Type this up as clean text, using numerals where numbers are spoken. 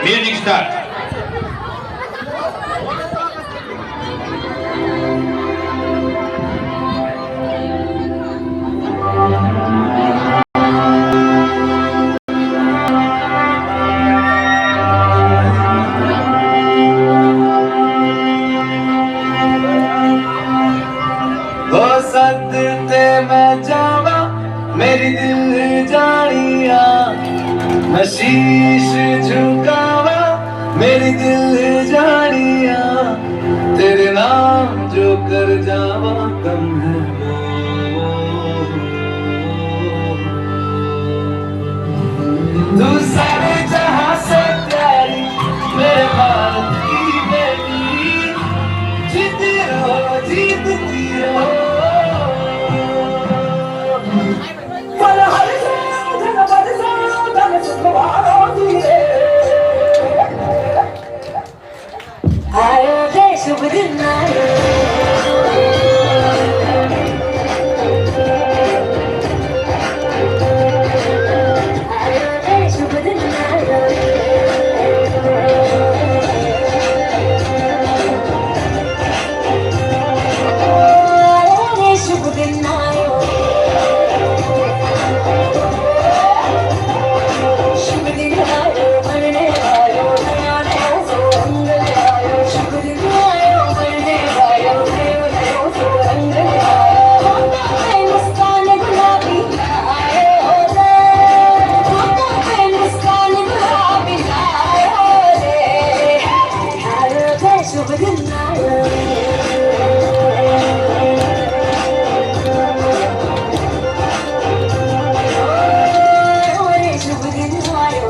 Music start. हो सदते मैं जावा मेरी दिल जानिया, मैं शीश झुकावा मेरी दिल जानिया, तेरे नाम जो कर जावा कम है वो। तू सारे जहां से प्यारी मेरे भारत की बेटी, जीती रहो जीतती रहो। आयो रे शुभ दिन आयो, आयो रे शुभ दिन आयो, आयो रे शुभ दिन आयो, शुभ दिन आयो मरने आयो नया नया रंग आयो, शुभ दिन आयो मरने आयो नया नया रंग आयो, पे मुस्कान गुलाबी आयो रे, पे मुस्कान गुलाबी आयो रे, आयो रे शुभ दिन आयो, आयो रे शुभ दिन आयो।